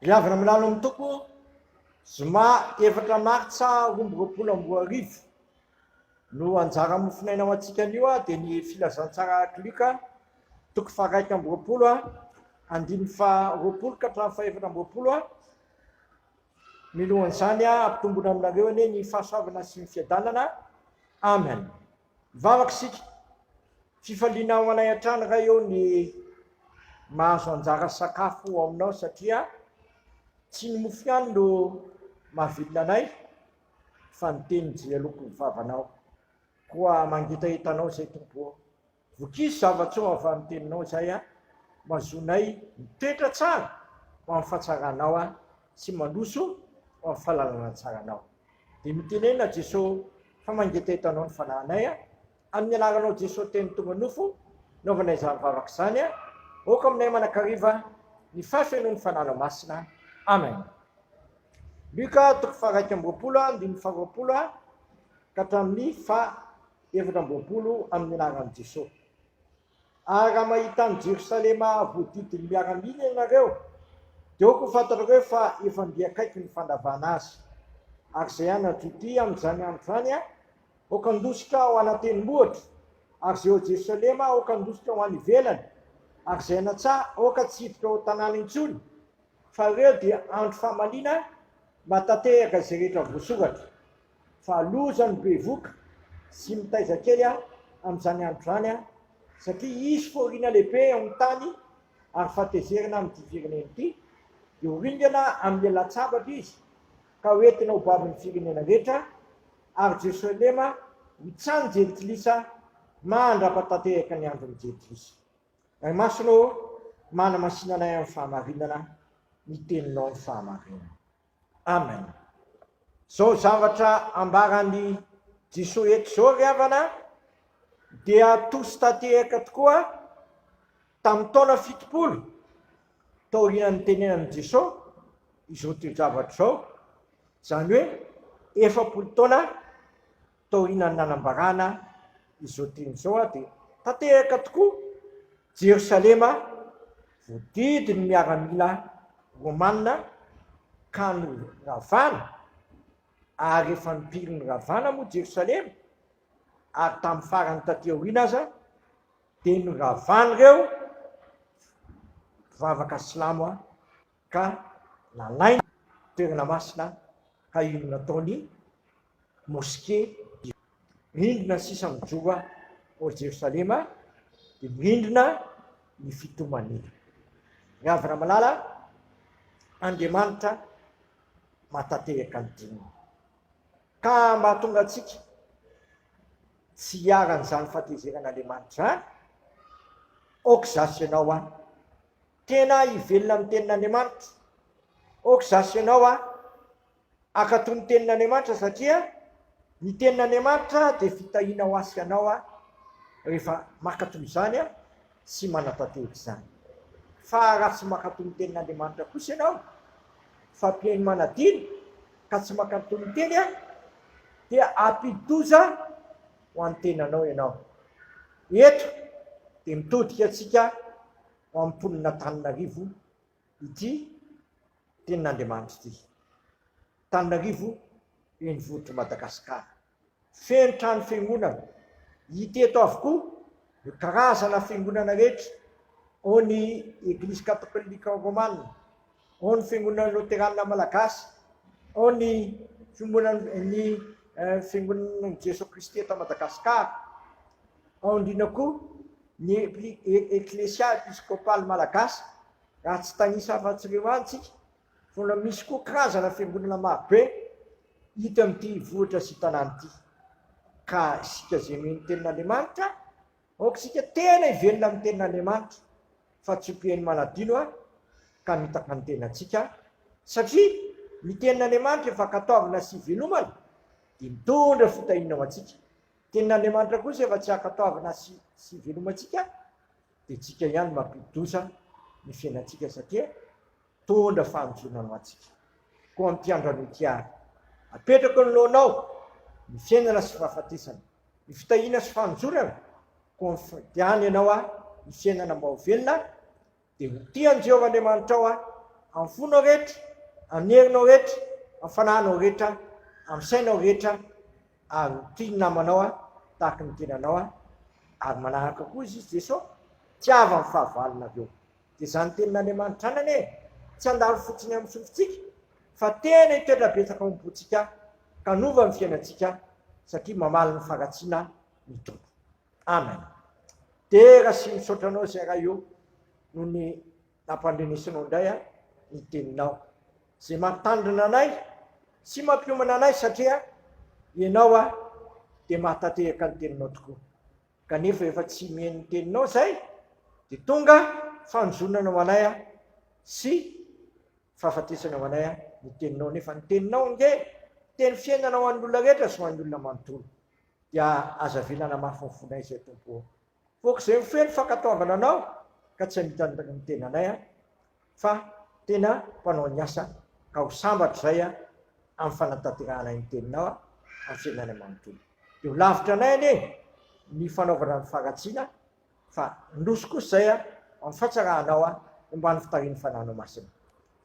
Riavana milano amin'ny tompo zoma 4 martsa 2020 no anjara mofinaina ho antsika anio dia ny filazantsara katolika toko faraika amby roapolo andiny fa roapolo ka hatramin'ny faefatra amby roapolo milohan'izany ampitombona aminareo anie ny fahasoavana sy ny fiadanana. Amen. Mivavaka isika fifaliana ao anay an-trano raha eo ny mahazo anjara sakafo ao aminao satria tsy ny mofo ihany no mahavilina anay fa ny teny jialoko ny vavanao koa mangitahitanao zay tompo vokizy zavatsoa avy amin'ny teninao zay mazonay mitoetra tsara ho amin'ny fahatsaranao sy mandroso ho amin'ny fahalalana tsaranao. Dia mitenena Jesosy fa mangitahitanao ny fanahinay amin'ny anaranao Jesosy teny tonga nofo naovanay izany vavaka izany oka aminay manakariva ny fahafenoan'ny fanala masina. Amen. Luka toko faraika amby roapolo andiny faha roapolo ka hatramin'ny fahaefatra amby roapolo amin'ny anaran'i Jesosy. Ary raha mahita ny Jerosalema voadidiny miaramila ianareo dia oko fantatrareo fa efa ndia akaiky ny fandavana azy. Ary izay ihany ajoty amin'izany andro izany oka andositra ho anatenimbohitra, ary izay ao Jerosalema oka andositra ho any ivelany, ary izay anatsah oka tsy hiditra ao tanàna intsony, fa ireo dia andro fahamalina matanteraka izay rehetra voasoratra. Fa lozany be voka sy mitaiza kely amin'izany andro izany satria izy foriana lehibe amin'ny tany ary fahatezerana amin'ity firenena ity, dia horingana amin'ny latsabatra izy ka hoentina ho babin'ny firenena rehetra, ary Jerosalema hitsanjo jery-tilisa mandra-patanteraka ny andron'ny jery-tilisa. Ray masonao mana masinanay amin'ny fahamarinana ny teninao ny fahamarinana. Amen. Zao zavatra ambarany Jesosy eto zao ry havana dia tosy tanteraka tokoa tamin'ny taona 70 taorian'ny tenenan'i Jesosy izao zavatra zao, izany hoe 70 taona taorian'ny nanambarana izao teny izao dia tanteraka tokoa Jerosalema voadidiny miaramila romanina ka ny ravana, ary efa nipiriny ravana moa Jerosalema, ary tamin'ny farany taty aoriana aza dia ny ravana ireo vavaka silamo ka nalainy toerana masina ka ino nataony moské. Rindrina sisa mijoro ao Jerosalema dia mirindrina ny fitomanina. Ravana malala Andriamanitra matanteraka ny dininy ka mahatonga antsika tsy hiaran'izany fahatezeran'Andriamanitra zany. Oka zasy ianao tena hivelona amin'ny tenin'Andriamanitra, oka zasy ianao akato ny tenin'Andriamanitra satria ny tenin'Andriamanitra dia fitahiana ho asy ianao rehefa makatoy izany sy manatanteraka izany. Fa raha tsy makatoy ny tenin'Andriamanitra kosa ianao fa mpihaino manadiny ka tsy makatoy ny teny dia ampidi-doza ho an'ny tenanao ianao. Eto dia mitodika antsika ho amin'ny mponina Antananarivo ity tenin'Andriamanitra ity. Antananarivo renivohitry Madagasikara, feno trano fiangonana hita eto avokoa ny karazana fiangonana rehetra, ao ny Eglizy Katôlika Romanina, ao ny fiangonana Loterana Malagasy, ao ny fiangonana Jesosy Kristy eto Madagasikara, ao indrindra koa ny Eklesia Episkopaly Malagasy. Raha tsy tanisa afa-tsy ireo antsika fa misy koa karazana fiangonana marobe hita amin'ity vohitra sy tanàna ity. Ka isika izay miheno tenin'Andriamanitra, aoka isika tena hivelona amin'ny tenin'Andriamanitra fa tsy mpihaino manadino ka mitaka ny tenantsika, satria ny tenin'Andriamanitra efa kataovana sy hivelomana dia mitondra fitahiana ho antsika. Tenin'Andriamanitra kosa efa tsy hakataovana sy hivelomantsika dia tsika ihany mampidi-doza ny fiainantsika satria tondra fahanjonana ho antsika. Koa amin'ity andro ity apetraka ny lohanao ny fiainana sy fahafatesana, ny fitahiana sy fahanjonana, koa mifidiany ianao ny fiainana mba ho velona dia ho tian'i Jehovah Andriamanitra ao amin'ny fonao rehetra, amin'ny herinao rehetra, amin'ny fanahinao rehetra, amin'ny sainao rehetra, ary tia ny namanao tahaka ny tenanao ary manaraka koa izy Jesosy tiava amin'ny fahavalonareo. Dia izany tenin'Andriamanitra anany tsy handalo fotsiny amin'ny sofintsika fa tena hitoetra betsaka ao am-pontsika ka nova ny fiainantsika satria mamaly ny faratsiana ny tompo. Amen. Dia raha sy misaotra anao izay raha io noho ny nampandrenisanao indray ny teninao izay mampitandrina anay sy mampiomana anay satria ianao dia mahatateraka ny teninao tokoa. Kanefa efa tsy miheno ny teninao izay dia tonga fanjonana ho anay sy fahafatesana ho anay ny teninao. Nefa ny teninao nge teny fiainana ho an'ny olona rehetra sy ho an'ny olona manontolo. Dia aza velana mafy ny fonay izay tompo. Foko izay mifeny fankatoavana anao ka tsy mitandrina ny tenanay fa tena mpanao ny asa ka ho sambatra izay amin'ny fanatanterahana ny teninao amin'ny fiainana manontolo. Dia ho lavitra anay ny fanaovana ny faratsiana fa ndroso kosa izay amin'ny fahatsarahanao mba ny fitarian'ny fanahinao masina.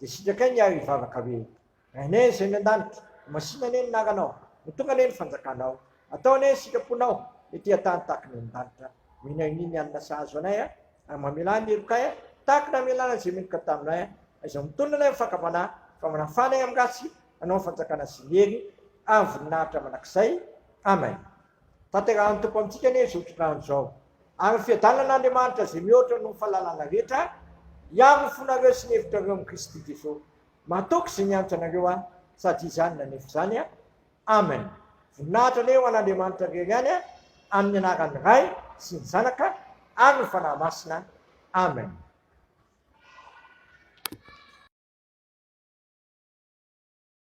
Dia sitraka ny ary hivavaka hoe rainay izay ny an-danitra masina ane ny naranao mitonga ane ny fanjakanao atao ane sitraponao ety an-tany tahaka ny an-danitra minaniny anina sahazo anay ary mamelana herokay tahaka ny amelana izay meloka taminay izay mitondra anay mifankamana fa manafanay amin'ny rasy anao ny fanjakana sy ny hery amin'ny voninahitra manakizay. Amen. Tanterahan'ny tompo amintsika ane izao otrik'andro izao ary fiadanan'Andriamanitra izay mihoatra noho ny fahalalana rehetra hiaro fonareo sy ny hevitrareo amin'ny Kristy Jesosy. Matoky izay nianatra anareo sady izany nanefa izany. Amen. Voninahitra ane ho an'Andriamanitra rery ihany amin'ny anaran'ny Ray sy ny Zanaka ary ny fanahy masina. Amen.